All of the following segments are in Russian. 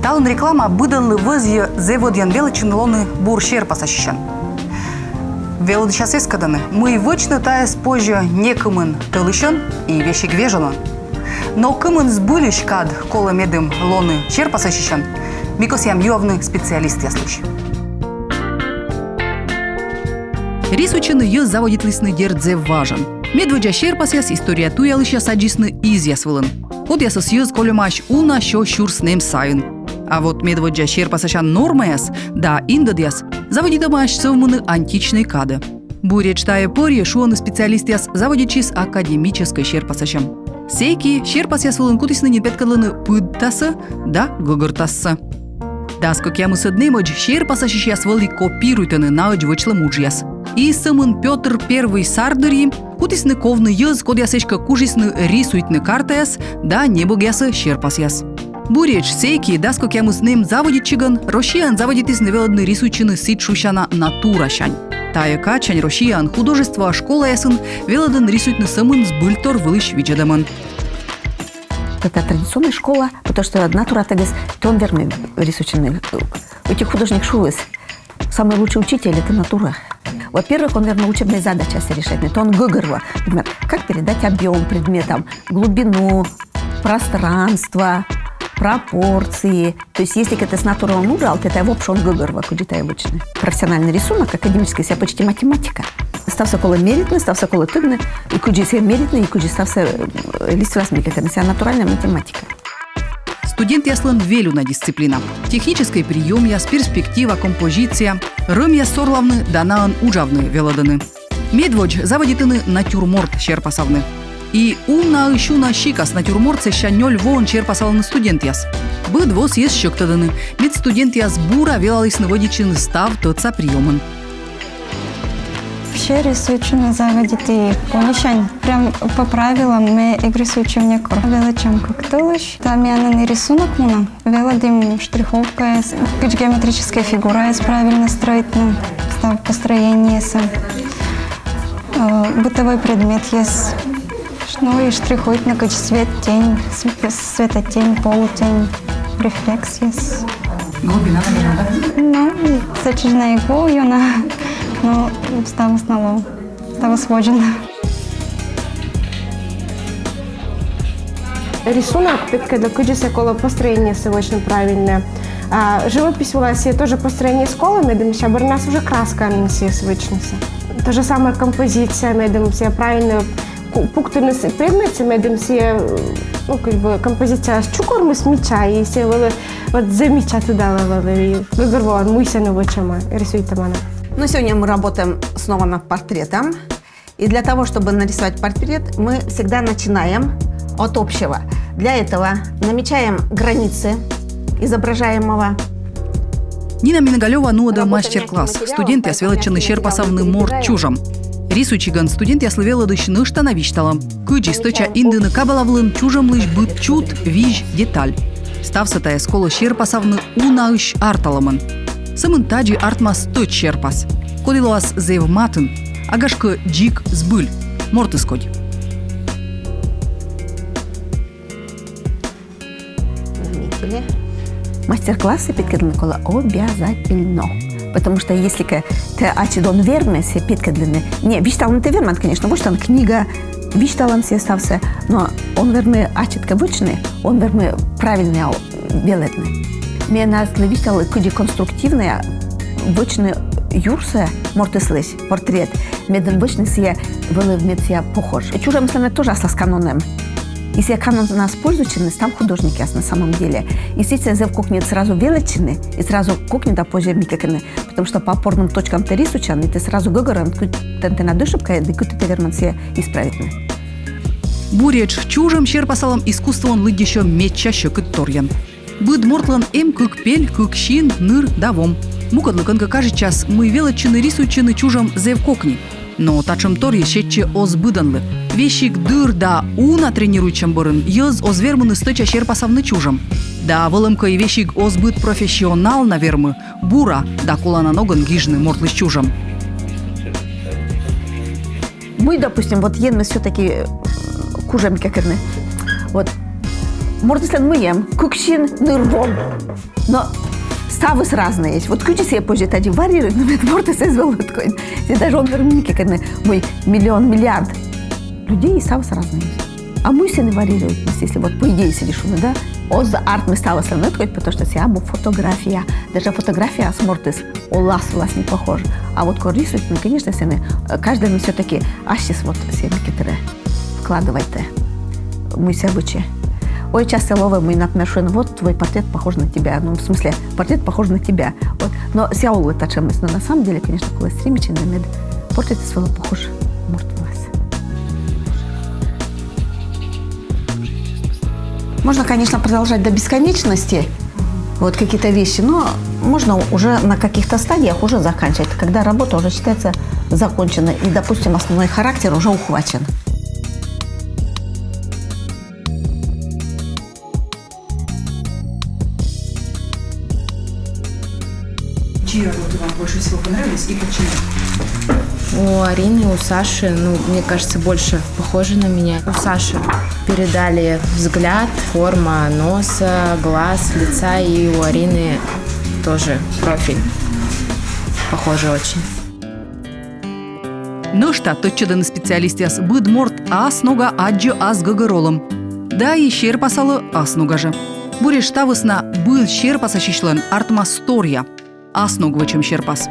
Талын реклама быдаллы вызье зеводьян величын лоны бур шерпасащан. Велоды сейчас эскаданы. Мы вычны таяс позже некымын тылышын и вещи гвежаны. Но кымын сбылищ кад кола медым лоны шерпасащан. Микосьям юавны специалист я слышу. Рис ученый ё заводит лисный дердзе важен. Медводжа шерпасяс история туя лыща саджисны изъясвылын. Вот я сосьёз колемаш уна шо шурс нем сайын. А вот медводжа шерпасащан нормаяс, да индодяс, заводитамаш совмыны античной кады. Буреч тая порье шуаны специалистяс заводичис академической шерпасащам. Сейки шерпасясвылын кутисны непеткалыны пыдтасы, да гыгыртасы. Даско кямысы днемодж шерпасащиясвыли копируйтыны наодж вычлы муджьяс. И самын Петр I сардырьи кутисны ковны йыз кодясечка кужисны рисуйтны картаяс, да небогясы шерпасяс. Буреч сейки даско кямыснем заводитчиган Рошиян заводитисны велодны рисуйчыны ситшущана натуращань. Тая качань Рошиян художество школа ясын велодын рисуйтны самын сбыльтор вылыш виджадаман. Это традиционная школа, потому что натура тегес, то он верный рисуйчыны. У этих художник шулыс. Самый лучший учитель – это натура. Во-первых, он, наверное, учебные задачи решает. То он гыгорва. Например, как передать объем предметам, глубину, пространство, пропорции. То есть, если это с натурой он убрал, то это вообще он гыгорва, куда-то обычный. Профессиональный рисунок, академический, себя почти математика. Стався коло меритный, стався коло тыгный, и куда себя меритный, и куда стався листвасмик. Это вся натуральная математика. Студент яслын велюна дисциплина. Технический прием яс, перспектива, композиция. Рым яс сорлавны, данаан ужавны велоданы. Медводж заводитыны натюрморт шерпасавны. И умна ищуна щикас натюрморт сеща нёль вон шерпасавны студент яс. Быд воз ес щёктадыны. Мед студент яс бура велалысны водичын став тотца приемын. Вообще рисуючи заводити поміщань. Прям по правилам ми рисуючи в некор. Величам коктылыш. Там яны рисунок муна. Велодим штриховка. Геометрическая фигура есть правильно строительно. Став построение. Бытовой предмет есть. Ну и штрихует на свет, тень, светотень, полутень, рефлекс есть. Глубина, наверное, да? Ну, сочежна иглу, юна. Ну, става снало, става своджена. Рисунок, когда куджиса коло построение очень правильное. Живопись у вас тоже построение школы, медом сейчас у нас уже краска на все свычница. То же самое композиция, медом все правильно пунктуальные предметы, медом все, ну как бы композиция с чукормы с меча и все вот за меча туда ловили. Выгорван, муйся на вочама, рисуйте мана. Но сегодня мы работаем снова над портретом. И для того, чтобы нарисовать портрет, мы всегда начинаем от общего. Для этого намечаем границы изображаемого. Нина Миногалева нуода мастер-класс. Студент я свелочены шерпасавны морт чужам. Рисуйчиган студент я славеладыш становишталам. Кыджи сточа индыны кабалавлын чужам лыш быт чут, виж, деталь. Ставсатая скола шерпасавны унаыш арталамын. Самын таджи артмас точ шерпас. Кодилоас зевматын, агашка джик сбыль, мортыскодь. Мастер-классы питкадлинкола обязательно. Потому что если ты ачидон верме се питкадлины, не, вишталан ты верман, конечно, вот что он книга, вишталан се стався, но он верме ачитка вычный, он верме правильный белетный. Мне нас вишталы куди конструктивная, вычный юрсе, мортыслыш, портрет, меден вычный се вылывмет се похож. Чужам станет тоже с каноном. Если канон нас пользуется, там художник яс на самом деле. Если зев кухнет сразу величины, и сразу кухнет, а позже микаканы, потому что по опорным точкам ты рисучан, и ты сразу гогоран, ты надышипка, и ты верман се исправительно. Буреч чужам шерпасалам искусством лыдища меча щекыт торьян. Быд мортлан эм кык пель, кык щин, ныр давом. Мукодлыканка каже час мы велочины рисуйчины чужам зевкокни. Но тачым тор ещече озбыданлы. Вещик дыр да уна тренируйчам борын, йыз озвермыны стыча шерпасавны чужам. Да вылымка и вещик озбыт профессионал навермы, бура да кулана ноган гижны мортлы чужам. Мы, допустим, вот ем мы все-таки кужем кекерны. Вот. Мордыслен мы ем, кукшин нырвом. Но ставы разные есть. Вот ключи себе позже тади варили, но ведь мордыс извел такой. Даже он вермин кекерны, мой миллиард людей и ставы разные есть. А мы все не варили, если вот по идее сидишь, да? Оз арт мы ставы сравнивать, потому что я бы фотография. Даже фотография с мордыс олас власне похож. А вот рисуют, ну, конечно, сены, каждый ну, все-таки сейчас вот все некоторые вкладывайте. Мы все обычаи. Ой, часто ловим мы, например, что вот твой портрет похож на тебя. Ну, в смысле, портрет похож на тебя. Вот. Но все улы тачемось. Но на самом деле, конечно, коли стримичен, портрет своего похож мордвас. Можно, конечно, продолжать до бесконечности. Вот какие-то вещи, но можно уже на каких-то стадиях уже заканчивать, когда работа уже считается законченной и, допустим, основной характер уже ухвачен. Чьи работы вам больше всего понравились и почему? У Арины, у Саши, ну, мне кажется, больше похожи на меня. У Саши передали взгляд, форма носа, глаз, лица, и у Арины тоже профиль. Похоже очень. Ну что, точчадан специалистяс быд морт ас нога аджо ас гагыролым. Да и шерпасалы ас ногажы. Буреш тавысна быд шерпаса шишлен артма стория. Ас ногвачым шерпас.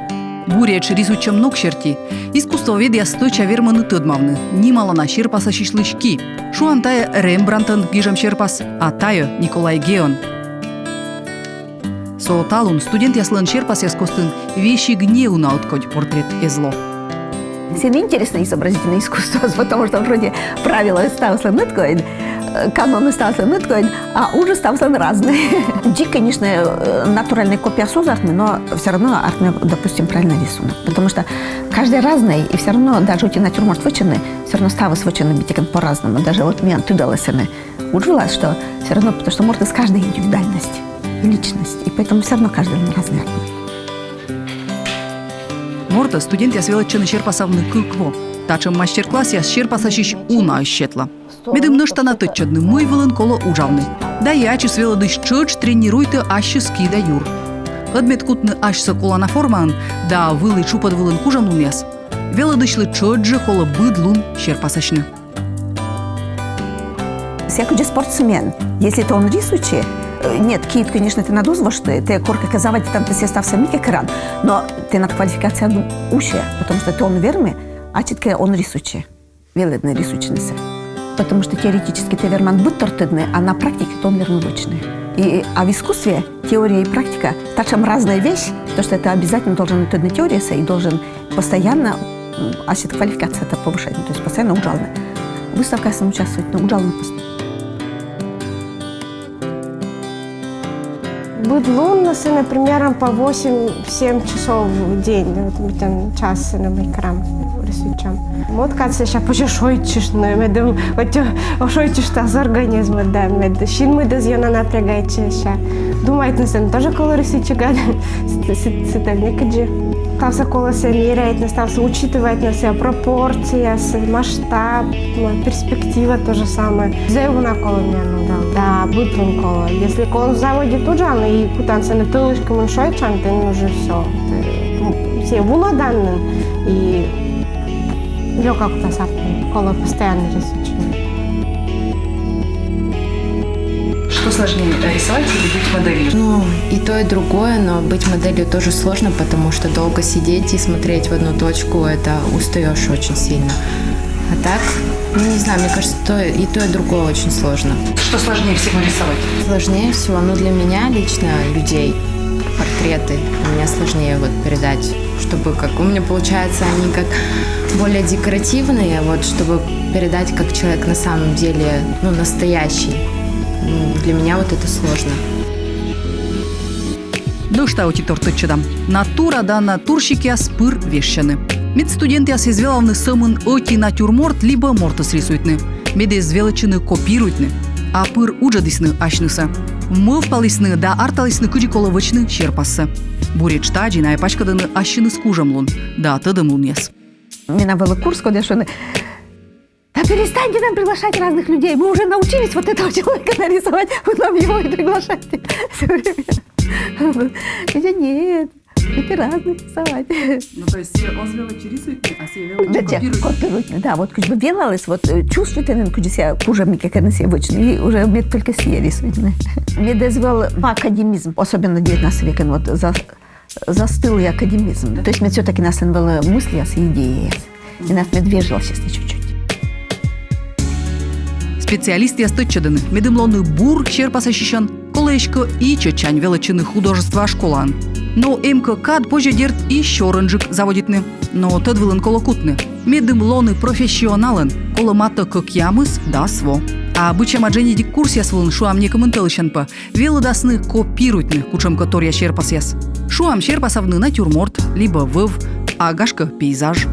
Буреч рисучам ног шерти, искусствоведия стойча верманы тыдмавны, нималана шерпаса шишлычки, шуантая Рембрандтын гижам шерпас, а тайо Николай Геон. Сооталун студент яслын шерпас яскостын вещи гнеуна откодь портрет эзло. Все интересное изобразительное искусство, потому что вроде правила ставятся ныткоин, каноны ставятся ныткоин, а уже ставятся разные. Ди, конечно, натуральная копия созартны, но все равно артны, допустим, правильно рисунок. Потому что каждый разный, и все равно даже у тебя натюрморт вычены, все равно ставы свычены битикан по-разному. Даже вот меня тудаласены уджилась, что все равно, потому что морт из каждой индивидуальность и личность, и поэтому все равно каждый разный артны. Морта студент я свелоччыны шерпасавны кыкво. Тачым мастер-класс я шерпасашиш уна ищетла. Медым ныштана тыччадны мой вылын коло ужавны. Да и ачы свеладыш чыч тренируйты ащы скида юр. Адмет кутны ашса колана форман, да вылы чупад вылын кужан умяс. Веладышлы чыджы коло быдлун шерпасашны. Всякий спортсмен, если это он рисующий, нет, кит, конечно, ты надузва, что ты корка казавать, там ты себе став самик экран, но ты над квалификацией уще, потому что ты он верми, а читка он рисующий, веледный рисующийся. Потому что теоретически ты верман быть тортедный, а на практике то он верно вычный. А в искусстве теория и практика также разная вещь, потому что это обязательно должен быть одна теория, и должен постоянно, а квалификация это повышать, то есть постоянно ужална. Выставка сам участвует, но ужална постоянно. Быдлун нас, например, по 8-7 часов в день, вот там час на экран рисуем. Вот как сейчас пожешойчишь, медом, вот шойчишь та за организм, да, мед, щин мы до зьона напрягайте сейчас. Думает на сен тоже коло рисуйчи гади, ситальника джи. Стався коло се меряет, стався учитывать на себя пропорции, масштаб, перспектива то же самое. Зеву на коло меня, ну да, быдлун коло. Если коло в заводе тут же, и кутанцы на тылышке муншойчан, то уже все. Все вуладанны и лёгко кутасап, коло постоянно рисуем. Что сложнее, рисовать или быть моделью? Ну, и то, и другое, но быть моделью тоже сложно, потому что долго сидеть и смотреть в одну точку, это устаешь очень сильно. А так, ну, не знаю, мне кажется, и то, и другое очень сложно. Что сложнее всего рисовать? Сложнее всего, ну, для меня лично людей, портреты, у меня сложнее вот передать, чтобы как у меня получается, они как более декоративные, вот, чтобы передать, как человек на самом деле, ну, настоящий. Для меня вот это сложно. Дошта отитор тыччыдам. Натура да натурщикяс пыр вещаны. Мед студентяс извелавны сымын оти натюрморт либо мортас рисуйтны. Меде извелычыны копируйтны. А пыр уджадысны ашныса. Мывпалысны да арталысны кыжиколовычны щерпасы. Буречта жинай пачкадыны ашыны скужамлун. Да тыдымлун ес. Меня вела курс, когда что да перестаньте нам приглашать разных людей. Мы уже научились вот этого человека нарисовать. Вы нам его и приглашаете все время. Я нет, это разных рисовать. Ну, то есть он звелычы рисуйтны, а все велычы копируйтны. Да, вот как бы велалось, вот чувствуете, когда себя пужами, как они себе вычны, и уже мне только все рисуйтны. Мне дозвал академизм, особенно 19 века, вот застыл и академизм. Да? То есть мне все-таки нас было мысли, идеи. И нас медвежил сейчас чуть-чуть. Специалисты остыччыдыны. Медымлоны бур черпас ощущен, колешко и чечань величины художества школан. Но МКК позже дерт и щорынжик заводитны. Но тот вылын колокутны. Медымлоны профессионалын, коломата как ямыс да сво. А бычам аджени дик курсияс вылын шуам не комменталышанпа. Велодасны копируйтны, кучам котория черпас яс. Шуам черпасавны натюрморт, либо выв, а гашка пейзаж.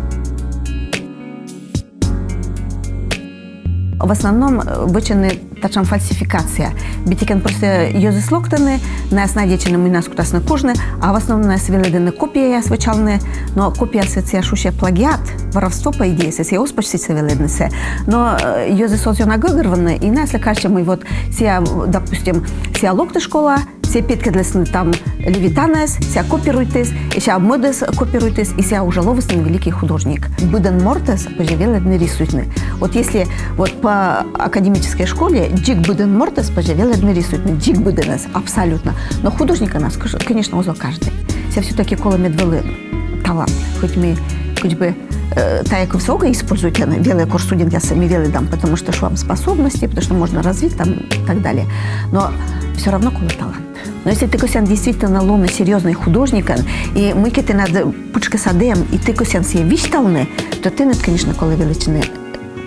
В основном вычены тачам фальсификация. Битикен просто йозис локтаны, нас надечены мы нас кутасны кожны, а в основном нас веледены копия я свечалны, но копия свеция шуще плагиат, воровство по идее, се оспочтица веледнесе. Но йозис озёна гыгырваны, и нас лекарче мы вот сия, допустим, сия локты школа, сия петкедлесны там левитанес, сия копируйтес, и сия модес копируйтес, и сия уже ловостный великий художник. Буден мортес, позже веледны рисуйтны. Вот если вот по академической школе джик буден мортес, позже веледны рисуйтны, джик буденес, абсолютно. Но художника нас, конечно, узел каждый. Сия все-таки коло медвелы талант, хоть мы, хоть бы та, як высоко используют, великий курс студент, я сами велы дам, потому что шуам способности, потому что можно развить там и так далее. Но все равно коло талант. Но если ты косян действительно ломный серьезный художник, и мы кете над пучка садем, и ты косян себе вишталны, то ты, конечно, коло величины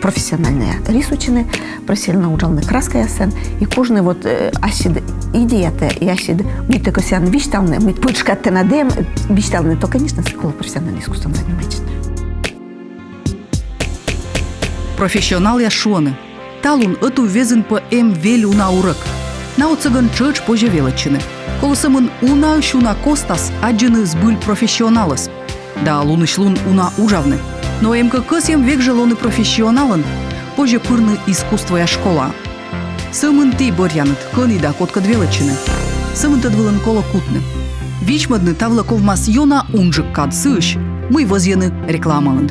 профессиональные рисучины, профессионально уджалны краска ясен, и кожный вот асид идеята, и асид мы ты косян вишталны, мы пучка ты надем вишталны, то, конечно, коло профессиональным искусством занимается. Профессионал я шуаны. Талун эту везен по велю на урок. На оцеган чöч позже величины. Колосамын уна шуна костас, аджины сбыль профессионалас. Да лунышлун уна ужавны. Но МКК сем век желоны профессионалын, позже пырны искусство я школа. Сымын ты боряныт, кынида котка величины. Сымын тадвылын колокутны. Вичмадны тавлаковмас йона унжик кад сыш, мы возьены рекламалын.